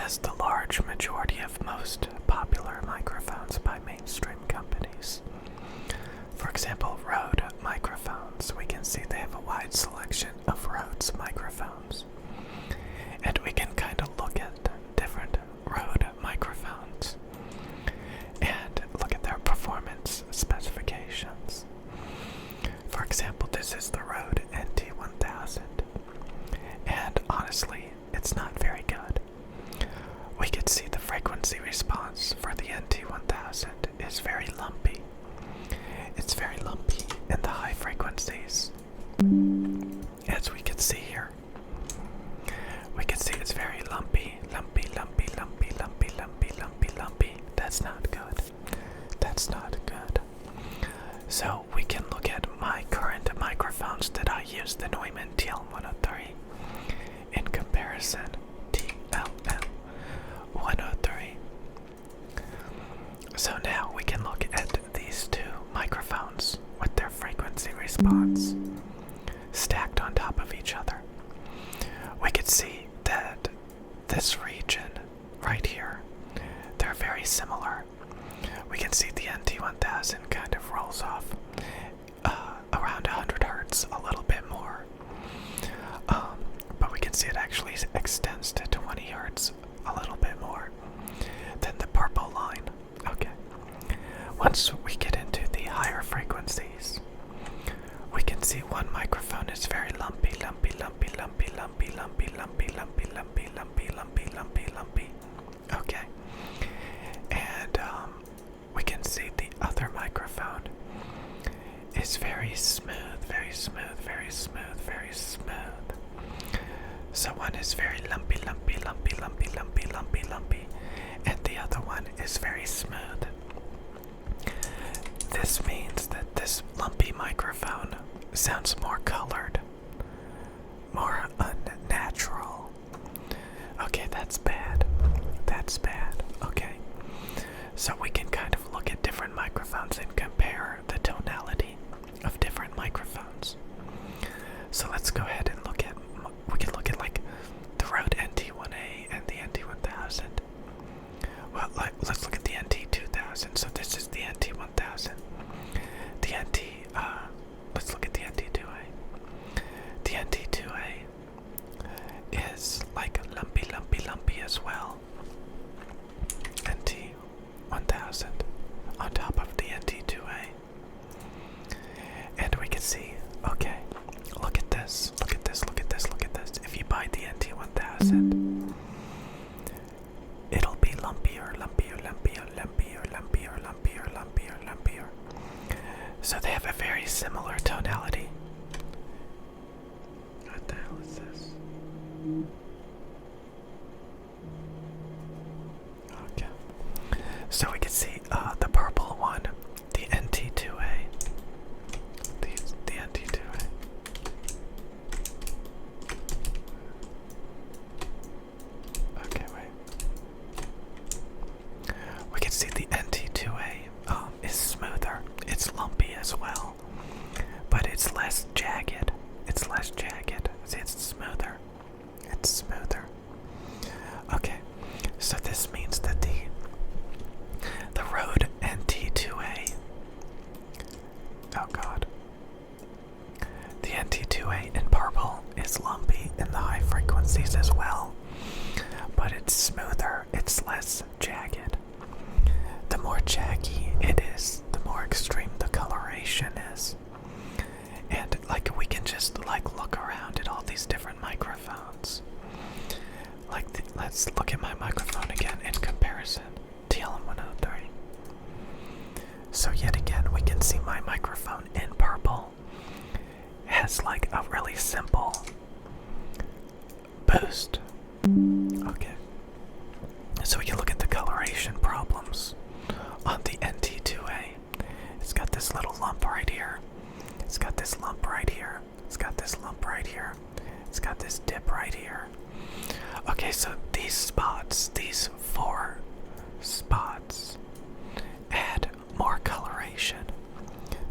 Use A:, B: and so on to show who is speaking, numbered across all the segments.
A: has the large majority of most popular microphones by mainstream companies. For example, Rode microphones. We can see they have a wide selection of Rhodes microphones. And we can kind of look at different Rode microphones and look at their performance specifications. For example, this is the Rode NT1000. And honestly, it's not very good. We can see the frequency response for the NT1000 is very lumpy. It's very lumpy in the high frequencies. As we can see here. We can see it's very lumpy. Lumpy. That's not good. That's not good. So we can look at my current microphones that I use, the Neumann TL103, in comparison TLM103. So now we can look at these two microphones with their frequency response stacked on top of each other. We can see that this region right here, they're very similar. We can see the NT1000 kind of rolls off around 100 hertz, a little bit more. But we can see it actually extends to 20 hertz, a little bit more than the purple line. Okay. Once we get into the higher frequencies, we can see one microphone is very lumpy. Okay. And we can see the other microphone is very smooth. So one is very lumpy, and the other one is very smooth. This means that this lumpy microphone sounds more colored, more unnatural. Okay, that's bad. Okay. So we can kind of look at different microphones and compare the tonality of different microphones. So let's go ahead and we can look at like the Rode NT1A and the NT1000. Well, let's look at the NT2000. So this is the NT1000. Let's look at the NT2A. The NT2A is like lumpy as well. NT1000 on top of the NT2A. And we can see, okay, look at this. If you buy the NT1000, it'll be lumpier. So they have a very similar tonality. What the hell is this? Okay. So we can see the purple one, the NT2A. The NT2A. Okay, wait. We can see the NT2A is smoother. It's lumpy as well, but it's less jagged. See, it's smoother. Okay, so this means that the Rode NT2A. Oh God. The NT2A in purple is lumpy in the high frequencies as well, but it's smoother. It's less jagged. The more jaggy it is, the more extreme the coloration is. And like we can just like look around at all these different microphones. Let's look at my microphone again in comparison. TLM103. So yet again we can see my microphone in purple has like a really simple boost. Okay. So we can look at the coloration problems on the NT2A. It's got this little lump right here. It's got this lump right here. It's got this lump right here. It's got this dip right here. Okay, so these spots, these 4 spots, add more coloration.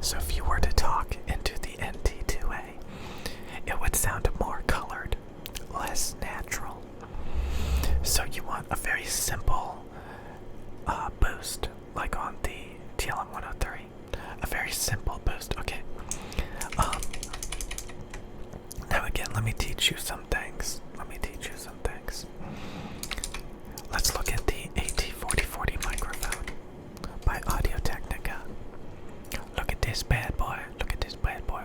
A: So if you were to talk into the NT2A, it would sound more colored, less natural. So you want want a very simple boost, like on the TLM 103. A very simple boost. Okay. Now again, let me teach you some things. Let's look at the AT4040 microphone by Audio-Technica. Look at this bad boy.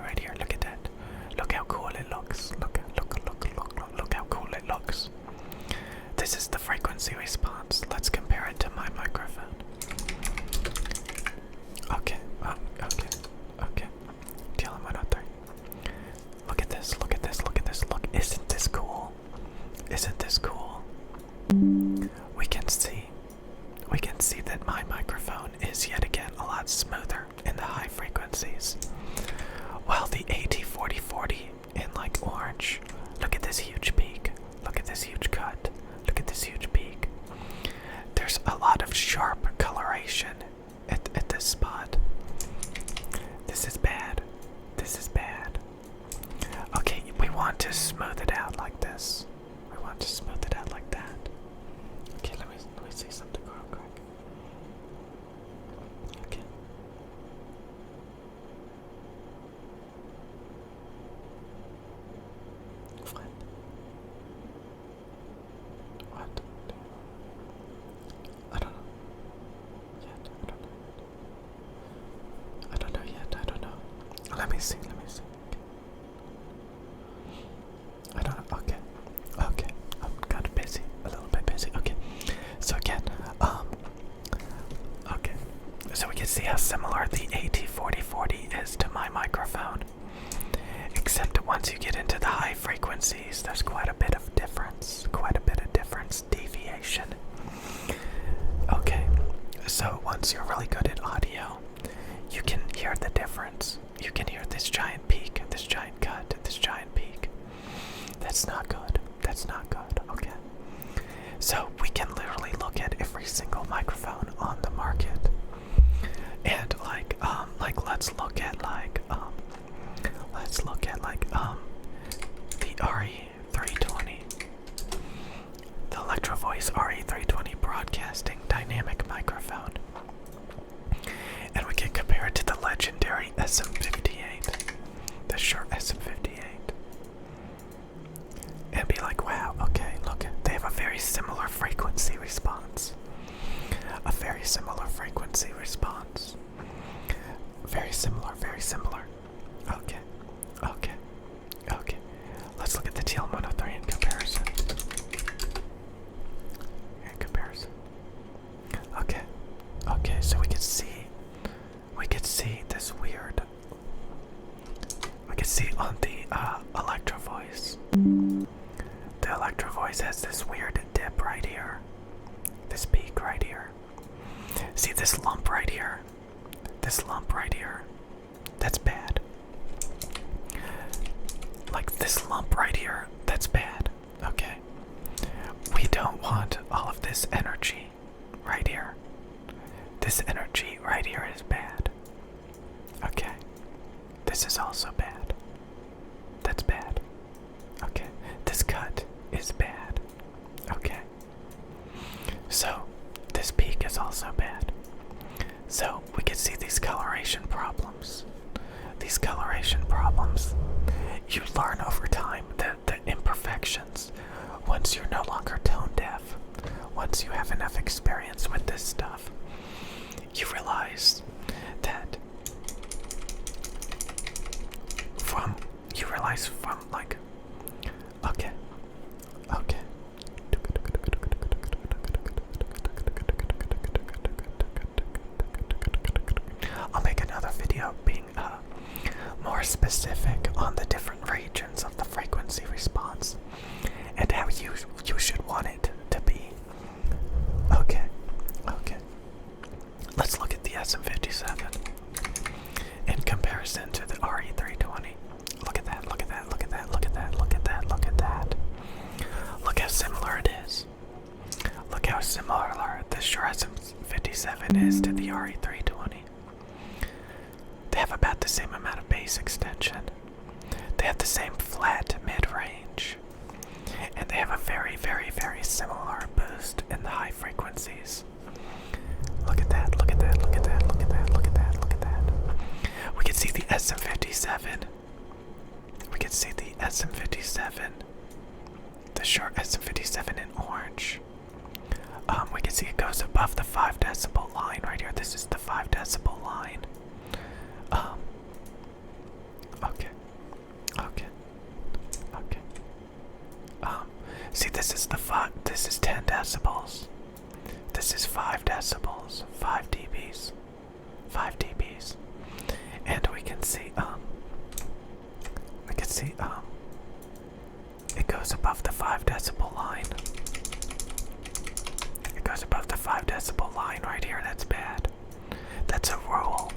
A: Right here. Look at that. Look how cool it looks. Look how cool it looks. This is the frequency response. Let's compare it to my microphone. Okay. TLM 103. Look at this. Look. Isn't this cool? We can see that my microphone is yet again a lot smoother in the high frequencies. While the AT4040 in like orange, look at this huge peak. Look at this huge cut. Look at this huge peak. There's a lot of sharp coloration at this spot. This is bad. Okay, we want to smooth it out like this. Okay, let me say something real quick. Okay. What? I don't know. Let me see. I don't know. Okay. I'm kind of busy. A little bit busy. Okay. So again, okay. So we can see how similar the AT4040 is to my microphone. Except once you get into the high frequencies, there's quite a bit of difference. Deviation. Okay. So once you're really good at audio, you can hear the difference. You can hear this giant peak, this giant cut, this giant peak. That's not good. Okay. So we can literally look at every single microphone on the market, and let's look at the RE320, the Electro Voice RE320 broadcasting dynamic microphone. And we can compare it to the legendary SM58, the Shure SM58, and be like, wow, okay, look, they have a very similar frequency response. Very similar. Okay. Let's look at the TL103 in comparison. Okay, so we could see this weird. We could see on the Electro Voice. The Electro Voice has this weird dip right here. This peak right here. See this lump right here? That's bad. Like this lump right here, that's bad. Okay. We don't want all of this energy right here. This energy right here is bad. Okay. This is also bad. That's bad. Okay. This cut is bad. Okay. So, this peak is also bad. So, we can see these coloration problems. You learn over time the imperfections. Once you're no longer tone deaf, once you have enough experience with this stuff, you realize that from like, okay. I'll make another video being more specific on the different regions of the frequency response and how you should want it to be. Okay. Let's look at the SM57 in comparison to the RE320. Look at that. Look how similar it is. Look how similar the Shure SM57 is to the RE320. They have about the same amount of bass extension. They have the same flat mid-range. And they have a very, very, very similar boost in SM57. We can see the SM57, the short SM57 in orange. We can see it goes above the 5 decibel line right here. This is the 5 decibel line. Okay. See, this is 10 decibels. This is 5 decibels, 5 dBs, 5 dBs. And we can see, it goes above the 5 decibel line. It goes above the 5 decibel line right here. That's bad. That's a rule.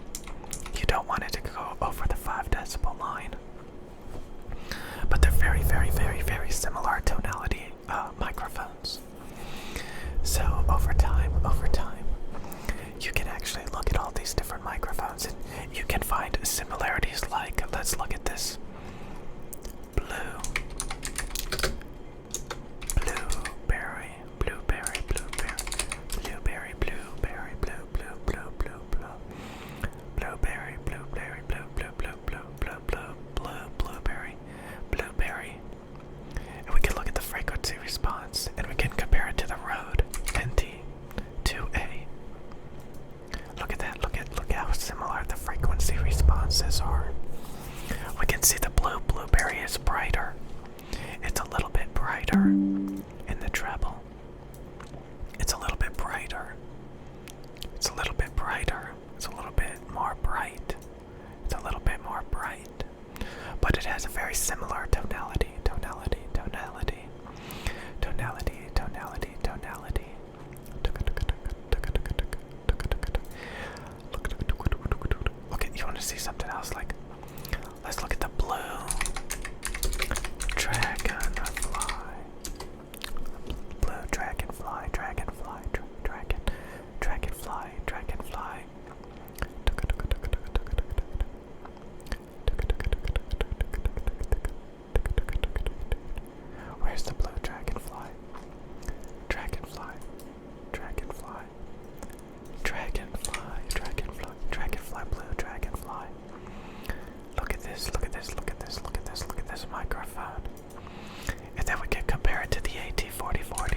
A: You don't want it to go over the 5 decibel line. But they're very, very, very, very similar tonality microphones. So over time, you can actually look at all these different microphones and you can find similarities like, let's look at this. Blueberry, blueberry, blueberry, blueberry, blueberry, blue, blue, blue, blue, blue, blueberry, blueberry, blue, blue, blue, blue, blue, blue, blue, blueberry, blueberry. And we can look at the frequency response and we can compare it to the Rode NT2A. Look at that, look at how similar the frequency responses are. We can see the blueberry is brighter. It's a little bit brighter in the treble. It's a little bit brighter. It's a little bit brighter. It's a little bit more bright. It's a little bit more bright. But it has a very similar tonality. Look at, you want to see something else? Like, let's look at the blue dragonfly. Blue dragonfly, dragonfly. Where's the blue dragonfly? Dragonfly, blue dragonfly. Look at this microphone. And then we can compare it to the AT4040.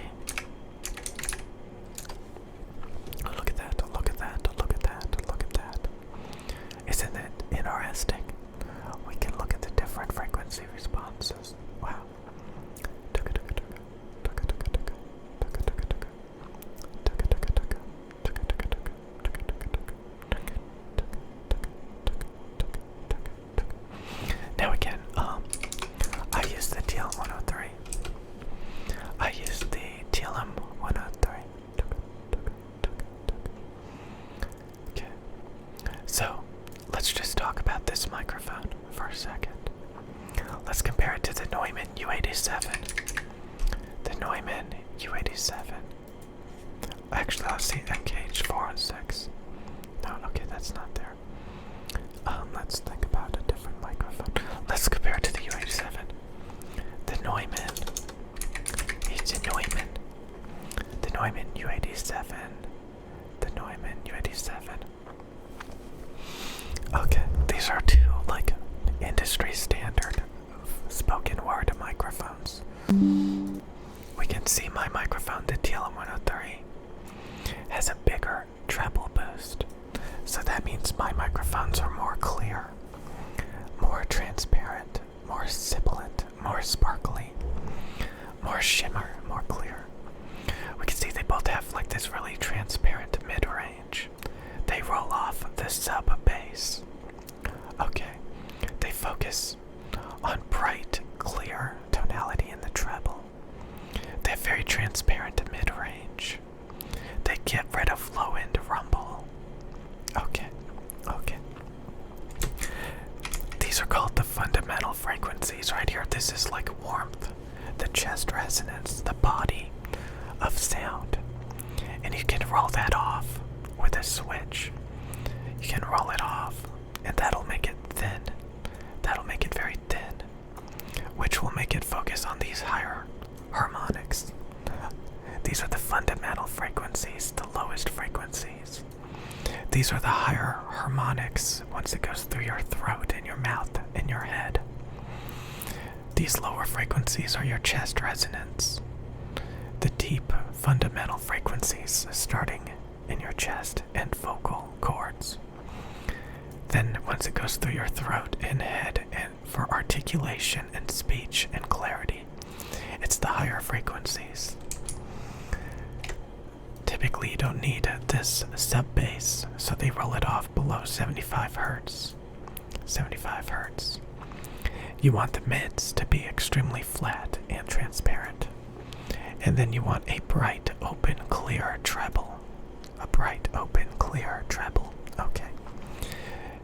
A: Look at that. Isn't it interesting? We can look at the different frequency responses. Wow. Now again, I use the TLM103. Okay. So, let's just talk about this microphone for a second. Let's compare it to the Neumann U87. The Neumann U87. Actually, let's see MKH406. No, okay, that's not there. Let's think about a different microphone. Let's compare it to the U87. The Neumann. It's a Neumann. The Neumann U87. The Neumann U87. Okay, these are two, like, industry standard spoken word microphones. We can see my microphone, the TLM103, has a bigger treble boost. So that means my microphones are more clear, more transparent, more sibilant, more sparkly, more shimmer, more clear. We can see they both have like this really transparent mid-range. They roll off the sub-bass. Okay, they focus on bright, clear tonality in the treble. They have very transparent mid-range. They get rid of low-end rumble. Okay. These are called the fundamental frequencies right here. This is like warmth, the chest resonance, the body of sound. And you can roll that off with a switch. You can roll it off, and that'll make it thin. That'll make it very thin, which will make it focus on these higher harmonics. These are the fundamental frequencies, the lowest frequencies. These are the higher harmonics once it goes through your throat and your mouth and your head. These lower frequencies are your chest resonance. The deep fundamental frequencies starting in your chest and vocal cords. Then once it goes through your throat and head and for articulation and speech and clarity, it's the higher frequencies. Typically you don't need this sub-bass, so they roll it off below 75 hertz. 75 hertz. You want the mids to be extremely flat and transparent. And then you want a bright, open, clear treble. A bright, open, clear treble. Okay.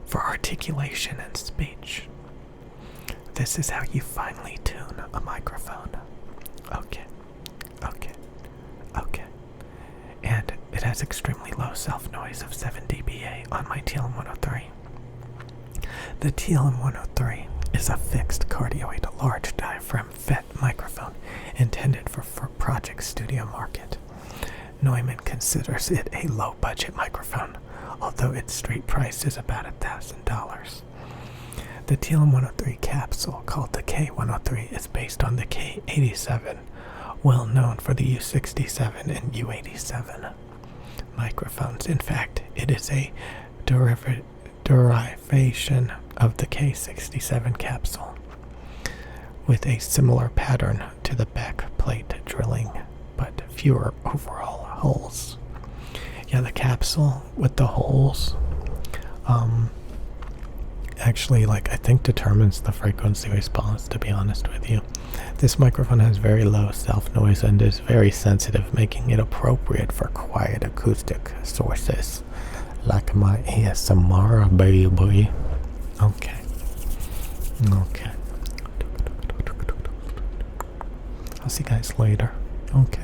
A: For articulation and speech, this is how you finely tune a microphone. Okay. Okay. Okay. And it has extremely low self-noise of 7 dBA on my TLM103. The TLM103 is a fixed cardioid large diaphragm FET microphone intended for project studio market. Neumann considers it a low-budget microphone, although its street price is about $1,000. The TLM103 capsule, called the K103, is based on the K87, well known for the U67 and U87 microphones. In fact, it is a derivation of the K67 capsule, with a similar pattern to the back plate drilling, but fewer overall holes. Yeah, the capsule with the holes, actually, I think determines the frequency response, to be honest with you. This microphone has very low self-noise and is very sensitive, making it appropriate for quiet acoustic sources, like my ASMR baby. Okay. Okay. I'll see you guys later. Okay.